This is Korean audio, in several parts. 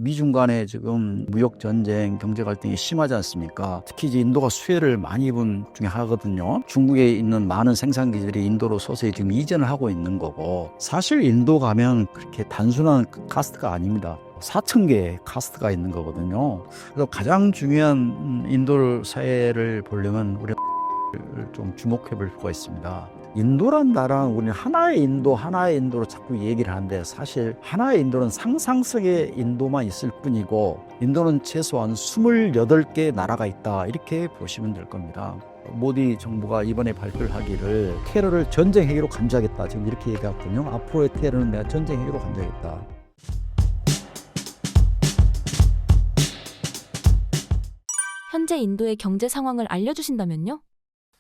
미중 간에 지금 무역 전쟁, 경제 갈등이 심하지 않습니까? 특히 이제 인도가 수혜를 많이 입은 중에 하나거든요. 중국에 있는 많은 생산 기지들이 인도로 서서히 지금 이전을 하고 있는 거고, 사실 인도 가면 그렇게 단순한 카스트가 아닙니다. 4,000개의 카스트가 있는 거거든요. 그래서 가장 중요한 인도 사회를 보려면 우리 좀 주목해 볼 필요가 있습니다. 인도란 나라는 우리는 하나의 인도, 하나의 인도로 자꾸 얘기를 하는데, 사실 하나의 인도는 상상 속의 인도만 있을 뿐이고, 인도는 최소한 28개 나라가 있다, 이렇게 보시면 될 겁니다. 모디 정부가 이번에 발표를 하기를 테러를 전쟁 해결로 간주하겠다, 지금 이렇게 얘기했거든요. 앞으로의 테러는 내가 전쟁 해결로 간주하겠다. 현재 인도의 경제 상황을 알려주신다면요?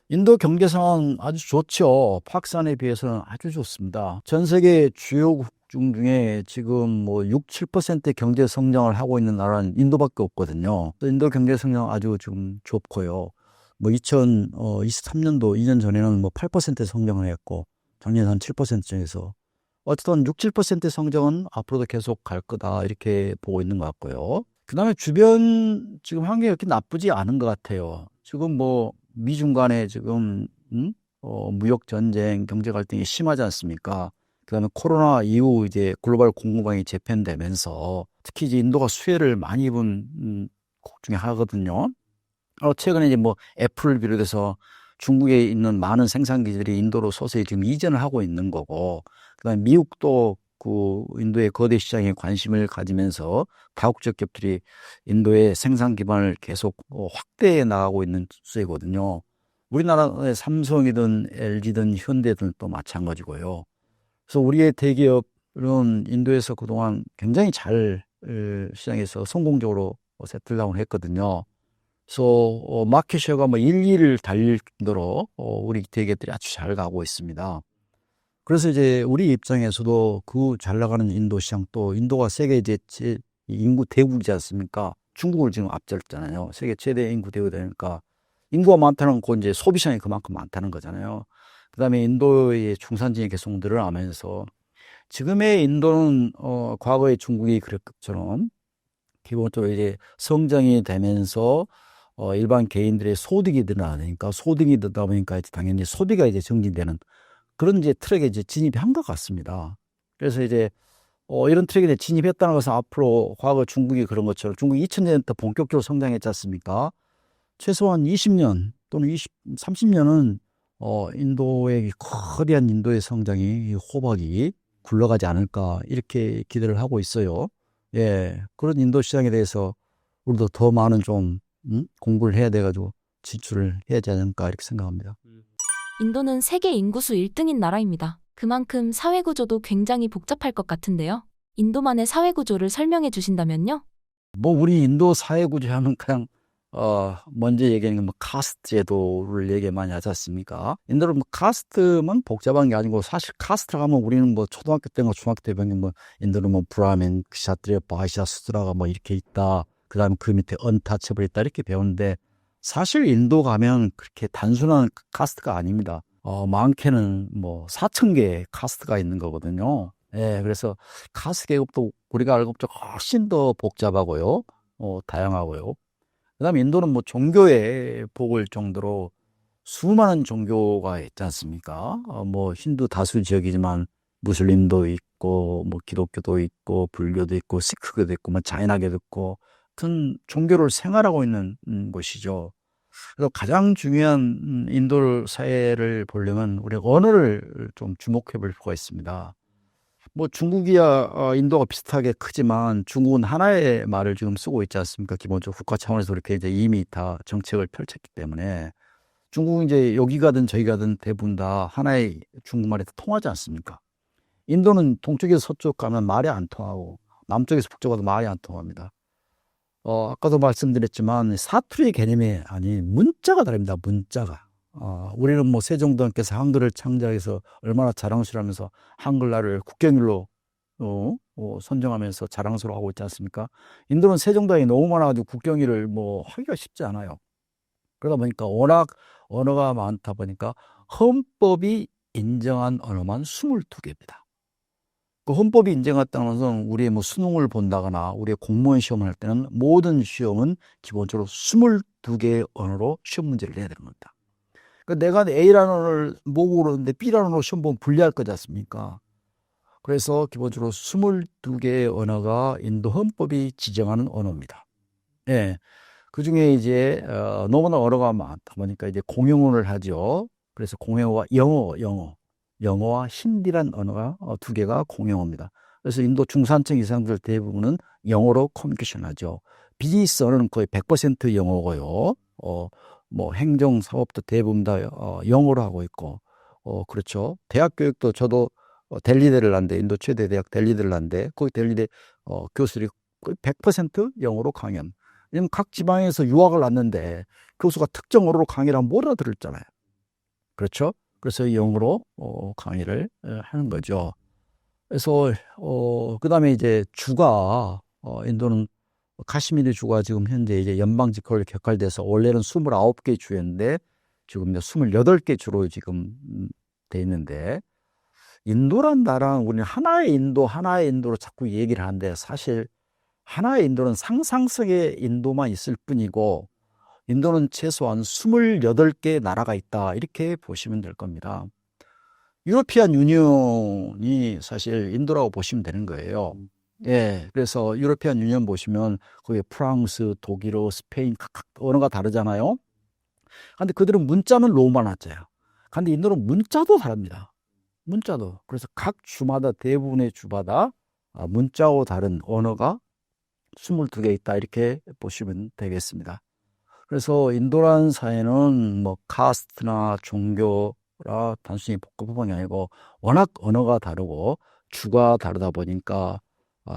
인도 경제 상황 아주 좋죠. 파키스탄에 비해서는 아주 좋습니다. 전 세계 주요국 중에 지금 뭐 6, 7% 경제 성장을 하고 있는 나라는 인도밖에 없거든요. 인도 경제 성장 아주 좀 좋고요. 뭐 2023년도 2년 전에는 뭐 8% 성장을 했고, 작년에 한 7%쯤에서 어쨌든 6, 7% 성장은 앞으로도 계속 갈 거다, 이렇게 보고 있는 것 같고요. 그다음에 주변 지금 환경이 그렇게 나쁘지 않은 것 같아요. 지금 뭐 미중 간에 지금 무역 전쟁, 경제 갈등이 심하지 않습니까? 그다음에 코로나 이후 이제 글로벌 공급망이 재편되면서 특히 이제 인도가 수혜를 많이 입은 곡 중에 하나거든요. 최근에 이제 뭐 애플을 비롯해서 중국에 있는 많은 생산 기지들이 인도로 서서히 지금 이전을 하고 있는 거고, 그다음에 미국도 그 인도의 거대 시장에 관심을 가지면서 다국적 기업들이 인도의 생산 기반을 계속 확대해 나가고 있는 추세거든요. 우리나라의 삼성이든 LG든 현대든 또 마찬가지고요. 그래서 우리의 대기업은 인도에서 그동안 굉장히 잘 시장에서 성공적으로 세틀다운을 했거든요. 그래서 마켓쉐어가 뭐 1, 2를 달릴 정도로 우리 대기업들이 아주 잘 가고 있습니다. 그래서 이제 우리 입장에서도 그 잘 나가는 인도 시장, 또 인도가 세계 이제 인구 대국이지 않습니까? 중국을 지금 앞졌잖아요. 세계 최대 인구 대국이 되니까 인구가 많다는 건 이제 소비 시장이 그만큼 많다는 거잖아요. 그다음에 인도의 중산층이 계속 늘어나면서 지금의 인도는 과거의 중국이 그랬 것처럼 기본적으로 이제 성장이 되면서 일반 개인들의 소득이 늘어나니까, 소득이 늘다 보니까 이제 당연히 소비가 이제 증진되는 그런 이제 트랙에 이제 진입한 것 같습니다. 그래서 이제 이런 트랙에 진입했다는 것은 앞으로 과거 중국이 그런 것처럼, 중국이 2000년부터 본격적으로 성장했지 않습니까? 최소한 20년 또는 30년은 인도의 거대한 인도의 성장이, 호박이 굴러가지 않을까, 이렇게 기대를 하고 있어요. 예, 그런 인도 시장에 대해서 우리도 더 많은 좀 공부를 해야 돼가지고 진출을 해야 되지 않을까, 이렇게 생각합니다. 인도는 세계 인구수 1등인 나라입니다. 그만큼 사회구조도 굉장히 복잡할 것 같은데요. 인도만의 사회구조를 설명해 주신다면요? 뭐 우리 인도 사회구조 하면 그냥 먼저 얘기하는 건 뭐 카스트 제도를 얘기 많이 하지 않습니까? 인도는 뭐 카스트만 복잡한 게 아니고, 사실 카스트라고 하면 우리는 뭐 초등학교 때나 중학교 때 배우는 뭐 인도는 뭐 브라민, kshatriya, 바이샤, 수드라가 뭐 이렇게 있다. 그다음에 그 밑에 언타처블 있다, 이렇게 배우는데, 사실 인도 가면 그렇게 단순한 카스트가 아닙니다. 많게는 뭐 4,000개의 카스트가 있는 거거든요. 예, 그래서 카스트 계급도 우리가 알고 있죠, 훨씬 더 복잡하고요, 다양하고요. 그다음에 인도는 뭐 종교의 복을 정도로 수많은 종교가 있지 않습니까? 뭐 힌두 다수 지역이지만 무슬림도 있고, 뭐 기독교도 있고, 불교도 있고, 시크교도 있고, 뭐 자이나교도 있고, 같은 종교를 생활하고 있는 곳이죠. 그래서 가장 중요한 인도 사회를 보려면 우리가 언어를 좀 주목해 볼 필요가 있습니다. 뭐 중국이야 인도가 비슷하게 크지만 중국은 하나의 말을 지금 쓰고 있지 않습니까? 기본적으로 국가 차원에서 그렇게 이제 이미 다 정책을 펼쳤기 때문에 중국은 이제 여기 가든 저기 가든 대부분 다 하나의 중국말이 통하지 않습니까? 인도는 동쪽에서 서쪽 가면 말이 안 통하고, 남쪽에서 북쪽 가도 말이 안 통합니다. 아까도 말씀드렸지만 사투리 개념이 아닌 문자가 다릅니다. 문자가. 우리는 뭐 세종대왕께서 한글을 창작해서 얼마나 자랑스러워하면서 한글날을 국경일로 선정하면서 자랑스러워하고 있지 않습니까? 인도는 세종대왕이 너무 많아가지고 국경일을 뭐 하기가 쉽지 않아요. 그러다 보니까 워낙 언어가 많다 보니까 헌법이 인정한 언어만 22개입니다. 그 헌법이 인정했다는 것은 우리의 뭐 수능을 본다거나 우리의 공무원 시험을 할 때는 모든 시험은 기본적으로 22개의 언어로 시험 문제를 내야 되는 겁니다. 그러니까 내가 A라는 언어를 모국어로 하는데 B라는 언어로 시험 보면 불리할 거지 않습니까? 그래서 기본적으로 22개의 언어가 인도 헌법이 지정하는 언어입니다. 예. 그 중에 이제, 너무나 언어가 많다 보니까 이제 공용어를 하죠. 그래서 공용어가 영어와 힌디란 언어가 두 개가 공용어입니다. 그래서 인도 중산층 이상들 대부분은 영어로 커뮤니케이션 하죠. 비즈니스 언어는 거의 100% 영어고요. 뭐 행정 사업도 대부분 다 영어로 하고 있고, 그렇죠. 대학 교육도 저도 델리대를 한데 인도 최대 대학 델리대를 한데 거기 델리대 교수들이 거의 100% 영어로 강연. 왜냐면 각 지방에서 유학을 왔는데 교수가 특정 언어로 강의를 하면 못 알아들었잖아요. 그렇죠? 그래서 영어로 강의를 하는 거죠. 그래서 그다음에 이제 주가 인도는 카시미르 주가 지금 현재 이제 연방 지역으로 격할돼서 원래는 29개 주였는데 지금 28개 주로 지금 돼 있는데 인도란 나라는 우리는 하나의 인도로 자꾸 얘기를 하는데 사실 하나의 인도는 상상성의 인도만 있을 뿐이고 인도는 최소한 28개 나라가 있다 이렇게 보시면 될 겁니다. 유러피안 유니온이 사실 인도라고 보시면 되는 거예요. 예, 그래서 유러피안 유니온 보시면 거기에 프랑스, 독일어, 스페인 각각 언어가 다르잖아요. 근데 그들은 문자는 로마나자예요. 근데 인도는 문자도 다릅니다. 문자도. 그래서 각 주마다 대부분의 주마다 문자와 다른 언어가 22개 있다 이렇게 보시면 되겠습니다. 그래서 인도라는 사회는 뭐 카스트나 종교라 단순히 복합법이 아니고 워낙 언어가 다르고 주가 다르다 보니까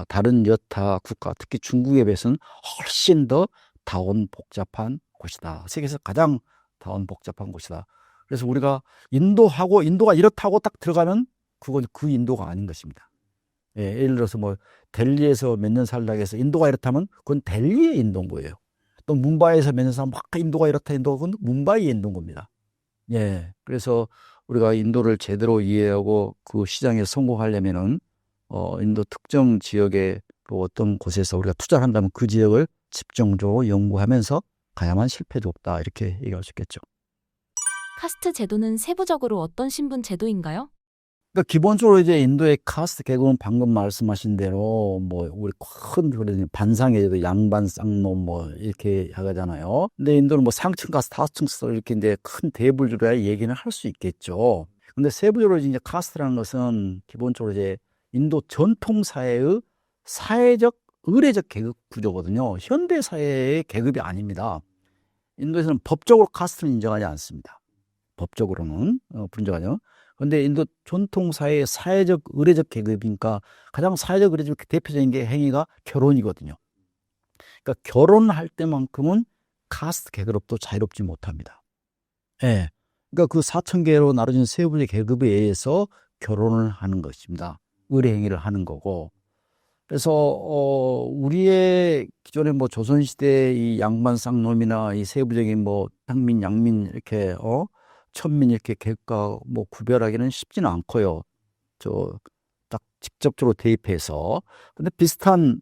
다른 여타 국가 특히 중국에 비해서는 훨씬 더 다원 복잡한 곳이다. 세계에서 가장 다원 복잡한 곳이다. 그래서 우리가 인도가 이렇다고 딱 들어가면 그건 그 인도가 아닌 것입니다. 예, 예를 들어서 뭐 델리에서 몇 년 살다가 해서 인도가 이렇다면 그건 델리의 인도인 거예요. 또 뭄바이에서 몇 년 살면 막 인도가 이렇다 그건 뭄바이의 인도인 겁니다. 예, 그래서 우리가 인도를 제대로 이해하고 그 시장에 성공하려면은 인도 특정 지역의 또 어떤 곳에서 우리가 투자를 한다면 그 지역을 집중적으로 연구하면서 가야만 실패도 없다 이렇게 얘기할 수 있겠죠. 카스트 제도는 세부적으로 어떤 신분 제도인가요? 그러니까 기본적으로 이제 인도의 카스트 계급은 방금 말씀하신 대로 뭐 우리 큰 반상회도 양반 쌍놈 뭐 이렇게 하잖아요. 근데 인도는 뭐 상층 카스트, 하층 카스트 이렇게 이제 큰 대부류로 얘기는 할 수 있겠죠. 근데 세부적으로 이제 카스트라는 것은 기본적으로 이제 인도 전통 사회의 사회적 의례적 계급 구조거든요. 현대 사회의 계급이 아닙니다. 인도에서는 법적으로 카스트는 인정하지 않습니다. 법적으로는 불인정하죠. 그런데 인도 전통 사회의 사회적 의례적 계급이니까 가장 사회적 의례적 대표적인 게 행위가 결혼이거든요. 그러니까 결혼할 때만큼은 카스트 계급도 자유롭지 못합니다. 예. 그러니까 그 4,000개로 나눠진 세부의 계급에 의해서 결혼을 하는 것입니다. 의례 행위를 하는 거고. 그래서 우리의 기존의 뭐 조선시대 이 양반 쌍놈이나 이 세부적인 뭐 상민, 양민 이렇게 천민 이렇게 계급과 뭐 구별하기는 쉽지는 않고요. 딱 직접적으로 대입해서. 근데 비슷한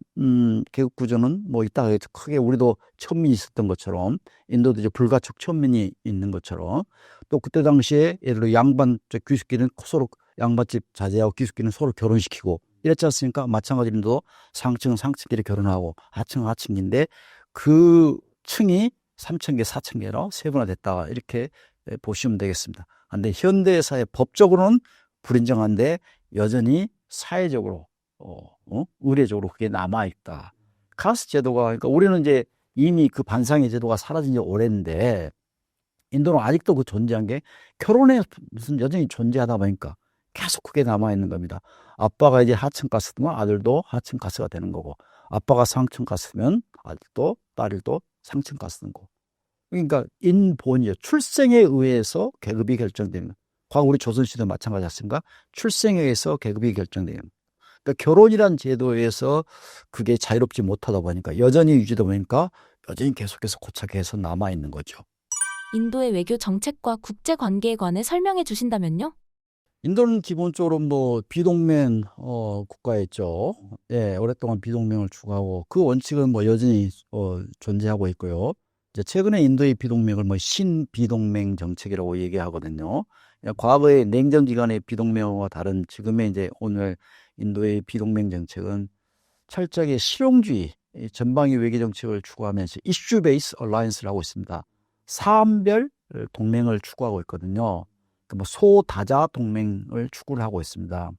계급 구조는 뭐 이따가 크게 우리도 천민이 있었던 것처럼 인도도 이제 불가촉 천민이 있는 것처럼 또 그때 당시에 예를 들어 양반 귀숙기는 서로 양반집 자제하고 귀숙기는 서로 결혼시키고 이랬지 않습니까? 마찬가지로 상층은 상층끼리 결혼하고 하층은 하층인데 그 층이 3,000개, 4,000개로 세분화됐다 이렇게 보시면 되겠습니다. 근데 현대사회 법적으로는 불인정한데 여전히 사회적으로 의례적으로 그게 남아있다. 카스트 제도가 그러니까 우리는 이제 이미 그 반상의 제도가 사라진 지 오래인데 인도는 아직도 그 존재한 게 결혼에 무슨 여전히 존재하다 보니까 계속 그게 남아있는 겁니다. 아빠가 이제 하층 가스면 아들도 하층 가스가 되는 거고 아빠가 상층 가스면 아들도 딸도 상층 가스는 거고 그러니까 인본이죠. 출생에 의해서 계급이 결정되는 과거 우리 조선시대 마찬가지 않습니까? 출생에 의해서 계급이 결정되는 그러니까 결혼이란 제도에서 그게 자유롭지 못하다 보니까 여전히 유지되다 보니까 여전히 계속해서 고착해서 남아있는 거죠. 인도의 외교 정책과 국제 관계에 관해 설명해 주신다면요? 인도는 기본적으로 뭐 비동맹 국가였죠. 예, 오랫동안 비동맹을 추구하고 그 원칙은 뭐 여전히 존재하고 있고요. 이제 최근에 인도의 비동맹을 뭐 신비동맹 정책이라고 얘기하거든요. 예, 과거의 냉전 기간의 비동맹과 다른 지금의 이제 오늘 인도의 비동맹 정책은 철저하게 실용주의, 이 전방위 외교 정책을 추구하면서 이슈 베이스 얼라이언스를 하고 있습니다. 사안별 동맹을 추구하고 있거든요. 뭐 소다자 동맹을 추구를 하고 있습니다.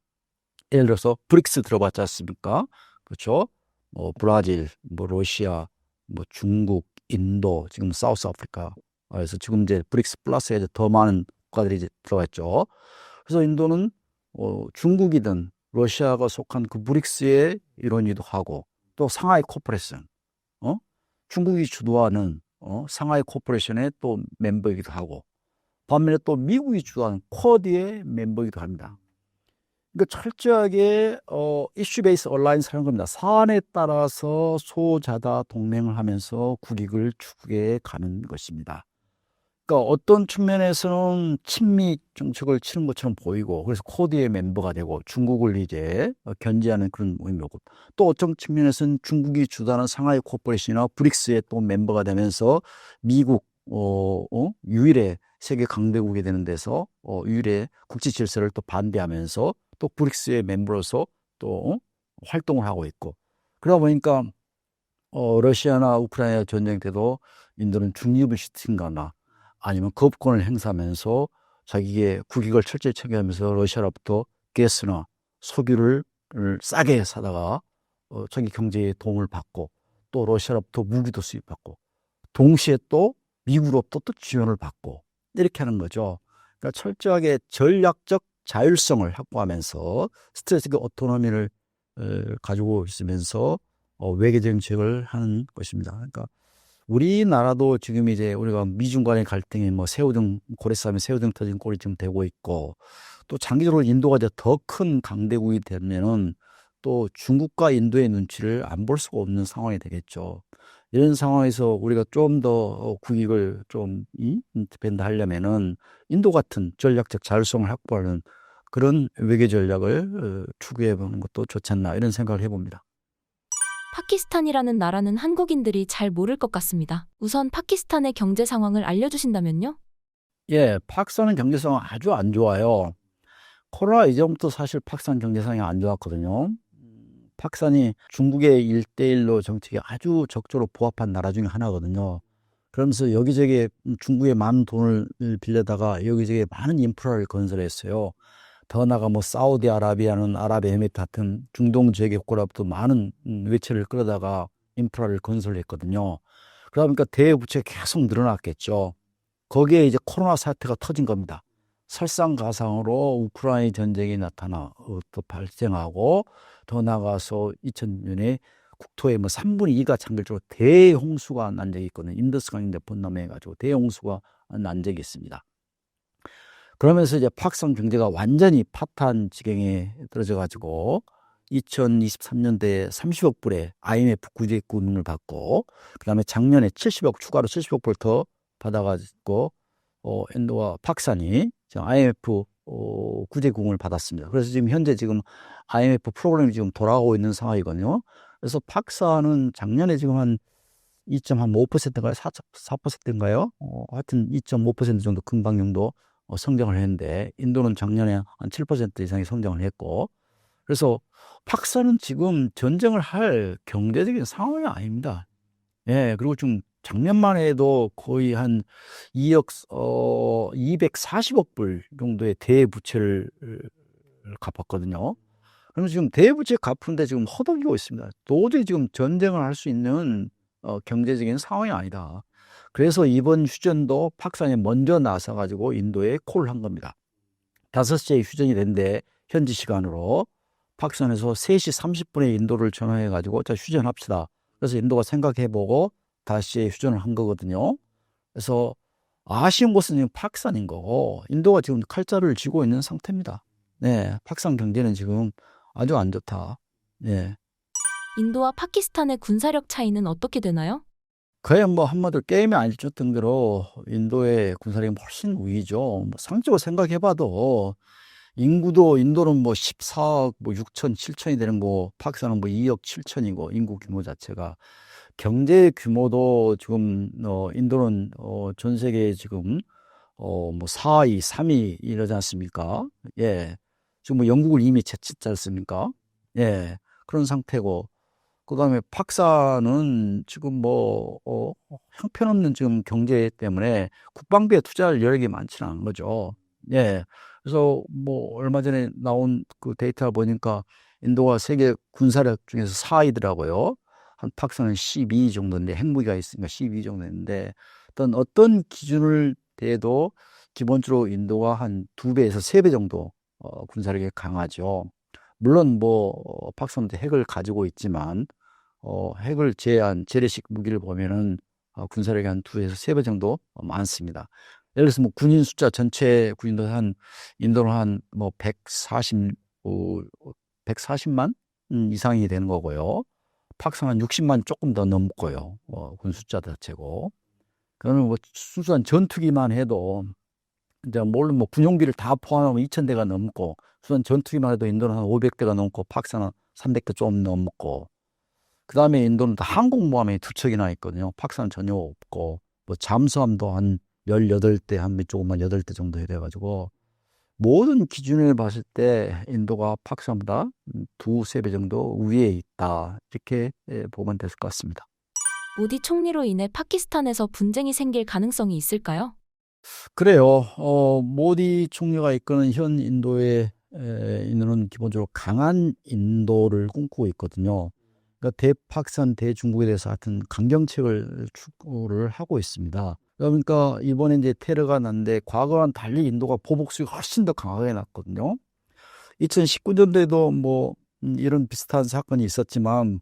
예를 들어서 브릭스 들어봤지 않습니까? 그렇죠? 뭐 브라질, 뭐 러시아, 뭐 중국, 인도, 지금 사우스 아프리카. 그래서 지금 이제 브릭스 플러스에 이제 더 많은 국가들이 이제 들어가 있죠. 그래서 인도는 중국이든 러시아가 속한 그 브릭스의 일원이기도 하고 또 상하이 코퍼레이션, 중국이 주도하는 상하이 코퍼레이션의 또 멤버이기도 하고 반면에 또 미국이 주도하는 쿼드의 멤버이기도 합니다. 그러니까 철저하게 이슈 베이스 얼라이언스 하는 겁니다. 사안에 따라서 소자다 동맹을 하면서 국익을 추구해 가는 것입니다. 그러니까 어떤 측면에서는 친미 정책을 치는 것처럼 보이고 그래서 쿼드의 멤버가 되고 중국을 이제 견제하는 그런 의미고 또 어떤 측면에서는 중국이 주도하는 상하이 코퍼레이션이나 브릭스의 또 멤버가 되면서 미국 유일의 세계 강대국이 되는 데서 유일의 국제 질서를 또 반대하면서 또 브릭스의 멤버로서 또 활동을 하고 있고 그러다 보니까 러시아나 우크라이나 전쟁 때도 인도는 중립을 지킨거나 아니면 거부권을 행사하면서 자기의 국익을 철저히 챙겨가면서 러시아로부터 가스나 석유를 싸게 사다가 자기 경제에 도움을 받고 또 러시아로부터 무기도 수입받고 동시에 또 미국으로부터 또 지원을 받고 이렇게 하는 거죠. 그러니까 철저하게 전략적 자율성을 확보하면서 스트레티직 오토노미를 가지고 있으면서 외교 정책을 하는 것입니다. 그러니까 우리나라도 지금 이제 우리가 미중 간의 갈등이 뭐 새우등 고래 싸움에 새우등 터진 꼴이 지금 되고 있고 또 장기적으로 인도가 이제 더 큰 강대국이 되면은 또 중국과 인도의 눈치를 안 볼 수가 없는 상황이 되겠죠. 이런 상황에서 우리가 좀 더 국익을 좀 디펜드 하려면은 인도 같은 전략적 자율성을 확보하는 그런 외교 전략을 추구해 보는 것도 좋지 않나 이런 생각을 해봅니다. 파키스탄이라는 나라는 한국인들이 잘 모를 것 같습니다. 우선 파키스탄의 경제 상황을 알려주신다면요? 예, 파키스탄은 경제 상황 아주 안 좋아요. 코로나 이전부터 사실 파키스탄 경제 상황이 안 좋았거든요. 파키스탄이 중국의 1대1로 정책에 아주 적절히 부합한 나라 중에 하나거든요. 그러면서 여기저기 중국에 많은 돈을 빌려다가 여기저기 많은 인프라를 건설했어요. 더 나아가 뭐 사우디아라비아는 아랍에미리트 같은 중동 지역의 국가로부터 많은 외채를 끌어다가 인프라를 건설했거든요. 그러다 보니까 대부채가 계속 늘어났겠죠. 거기에 이제 코로나 사태가 터진 겁니다. 설상가상으로 우크라이나 전쟁이 또 발생하고 더 나아가서 2000년에 국토의 뭐 3분의 2가 잠길적으로 대홍수가 난 적이 있거든요. 인더스강인데 범람해가지고 대홍수가 난 적이 있습니다. 그러면서 이제 파키스탄 경제가 완전히 파탄 지경에 떨어져가지고 2023년도에 30억 불의 IMF 구제금을 받고 그다음에 작년에 70억 추가로 70억 불 더 받아가지고 인도와 파키스탄이 IMF 구제금을 받았습니다. 그래서 지금 현재 지금 IMF 프로그램이 지금 돌아가고 있는 상황이거든요. 그래서 파키스탄은 작년에 지금 한 2.5%인가요? 4%인가요? 하여튼 2.5% 정도 금방 정도 성장을 했는데 인도는 작년에 한 7% 이상의 성장을 했고 그래서 파키스탄은 지금 전쟁을 할 경제적인 상황이 아닙니다. 예, 그리고 지금 작년만 해도 거의 한 240억 불 정도의 대부채를 갚았거든요. 그러면 지금 대부채 갚는데 지금 허덕이고 있습니다. 도저히 지금 전쟁을 할 수 있는 경제적인 상황이 아니다. 그래서 이번 휴전도 파키스탄이 먼저 나서가지고 인도에 콜을 한 겁니다. 5시에 휴전이 됐는데 현지 시간으로 파키스탄에서 3시 30분에 인도를 전화해가지고 자 휴전합시다. 그래서 인도가 생각해보고 다시 휴전을 한 거거든요. 그래서 아쉬운 것은 지금 파키스탄인 거고 인도가 지금 칼자루를 쥐고 있는 상태입니다. 네, 파키스탄 경제는 지금 아주 안 좋다. 네. 인도와 파키스탄의 군사력 차이는 어떻게 되나요? 거의 뭐 한마디로 게임이 아닐 정도로 인도의 군사력이 훨씬 우위죠. 뭐 상적으로 생각해봐도 인구도 인도는 뭐 14억 뭐 6천, 7천이 되는 거, 파키스탄은 뭐 2억 7천이고 인구 규모 자체가 경제 규모도 지금 인도는 전 세계에 지금 뭐 4위, 3위 이러지 않습니까? 예. 지금 뭐 영국을 이미 제쳤지 않습니까? 예. 그런 상태고 그다음에 파키스탄은 지금 형편없는 지금 경제 때문에 국방비에 투자할 여력이 많지는 않은 거죠. 예. 그래서 뭐 얼마 전에 나온 그 데이터를 보니까 인도가 세계 군사력 중에서 4위더라고요. 한 파키스탄은 12위 정도인데 핵무기가 있으니까 12위 정도 있는데 어떤 기준을 대도 기본적으로 인도가 한 2배에서 3배 정도 군사력이 강하죠. 물론 파키스탄도 핵을 가지고 있지만 핵을 제한 재래식 무기를 보면은 군사력이 한 2에서 3배 정도 많습니다. 예를 들어서 뭐 군인 숫자 전체 군인도 인도는 한 뭐 140만 이상이 되는 거고요. 파키스탄은 한 60만 조금 더 넘고요. 군 숫자 자체고. 그거는 뭐 순수한 전투기만 해도 이제 물론 뭐 군용기를 다 포함하면 2,000대가 넘고 순수한 전투기만 해도 인도는 한 500대가 넘고 파키스탄은 300대 좀 넘고 그 다음에 인도는 항공모함이 2척이나 있거든요. 파키스탄은 전혀 없고 뭐 잠수함도 한 18대 한 조금만 8대 정도 돼가지고 모든 기준을 봤을 때 인도가 파키스탄보다 2~3배 정도 위에 있다 이렇게 보면 될 것 같습니다. 모디 총리로 인해 파키스탄에서 분쟁이 생길 가능성이 있을까요? 그래요. 모디 총리가 이끄는 현 인도의 인도는 기본적으로 강한 인도를 꿈꾸고 있거든요. 그러니까 대파키스탄, 대중국에 대해서 하여튼 강경책을 추구를 하고 있습니다. 그러니까 이번에 이제 테러가 났는데 과거와는 달리 인도가 보복수가 훨씬 더 강하게 났거든요. 2019년도에도 뭐 이런 비슷한 사건이 있었지만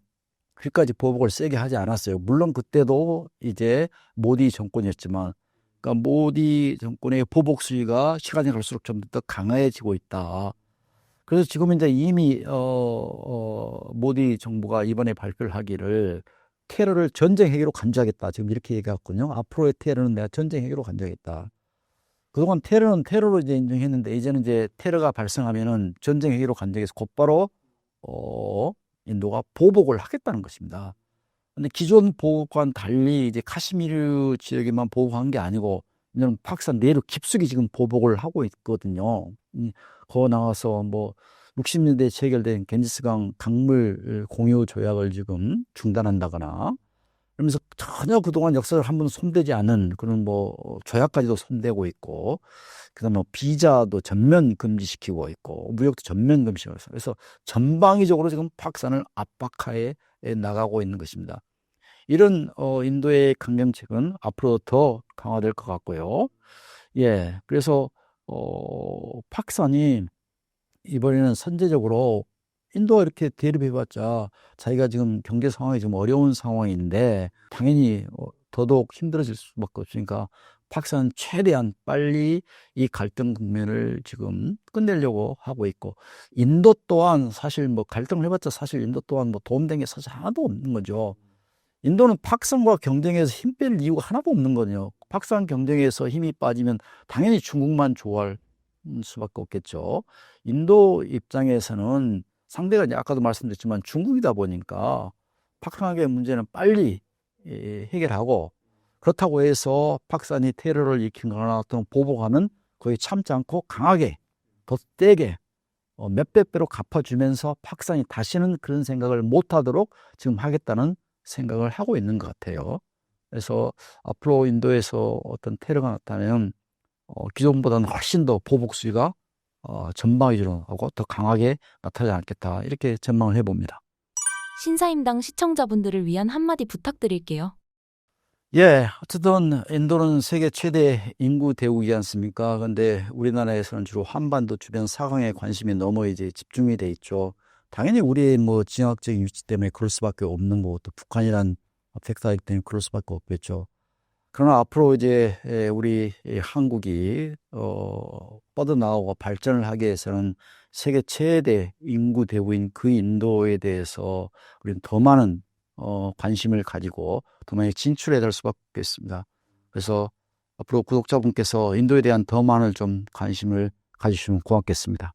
그까지 보복을 세게 하지 않았어요. 물론 그때도 이제 모디 정권이었지만 그러니까 모디 정권의 보복 수위가 시간이 갈수록 좀 더 강해지고 있다. 그래서 지금 이제 이미 모디 정부가 이번에 발표를 하기를 테러를 전쟁 행위로 간주하겠다. 지금 이렇게 얘기했거든요. 앞으로의 테러는 내가 전쟁 행위로 간주하겠다. 그동안 테러는 테러로 이제 인정했는데 이제는 이제 테러가 발생하면은 전쟁 행위로 간주해서 곧바로 인도가 보복을 하겠다는 것입니다. 근데 기존 보복과는 달리 이제 카시미르 지역에만 보복한 게 아니고 이제는 파키스탄 내로 깊숙이 지금 보복을 하고 있거든요. 거 나와서 뭐 60년대에 체결된 겐지스강 강물 공유 조약을 지금 중단한다거나 그러면서 전혀 그동안 역사를 한 번도 손대지 않은 그런 뭐 조약까지도 손대고 있고 그다음에 뭐 비자도 전면 금지시키고 있고 무역도 전면 금지시키고 있어요. 그래서 전방위적으로 지금 파키스탄을 압박하에 나가고 있는 것입니다. 이런 인도의 강경책은 앞으로 더 강화될 것 같고요. 예, 그래서 파키스탄이 이번에는 선제적으로 인도가 이렇게 대립해봤자 자기가 지금 경제 상황이 좀 어려운 상황인데 당연히 더더욱 힘들어질 수밖에 없으니까 파키스탄은 최대한 빨리 이 갈등 국면을 지금 끝내려고 하고 있고 인도 또한 사실 뭐 갈등을 해봤자 사실 인도 또한 뭐 도움된 게 사실 하나도 없는 거죠. 인도는 파키스탄과 경쟁해서 힘 뺄 이유가 하나도 없는 거죠. 파키스탄 경쟁에서 힘이 빠지면 당연히 중국만 좋아할 수밖에 없겠죠. 인도 입장에서는 상대가 이제 아까도 말씀드렸지만 중국이다 보니까 파키스탄의 문제는 빨리 해결하고 그렇다고 해서 파키스탄이 테러를 일으키거나 어떤 보복하면 거의 참지 않고 강하게 더 세게 몇백 배로 갚아주면서 파키스탄이 다시는 그런 생각을 못하도록 지금 하겠다는 생각을 하고 있는 것 같아요. 그래서 앞으로 인도에서 어떤 테러가 나타나면 기존보다는 훨씬 더 보복 수위가 전방위적으로 하고 더 강하게 나타나지 않겠다 이렇게 전망을 해봅니다. 신사임당 시청자분들을 위한 한마디 부탁드릴게요. 예, 어쨌든 인도는 세계 최대 인구 대국이지 않습니까? 근데 우리나라에서는 주로 한반도 주변 사강에 관심이 너무 이제 집중이 돼 있죠. 당연히 우리의 뭐 지정학적인 위치 때문에 그럴 수밖에 없는 거고 또 북한이란 팩터이기 때문에 그럴 수밖에 없겠죠. 그러나 앞으로 이제 우리 한국이 뻗어나오고 발전을 하기 위해서는 세계 최대 인구 대국인 그 인도에 대해서 우리는 더 많은 관심을 가지고 더 많이 진출해야 될 수밖에 없겠습니다. 그래서 앞으로 구독자분께서 인도에 대한 더 많은 좀 관심을 가지시면 고맙겠습니다.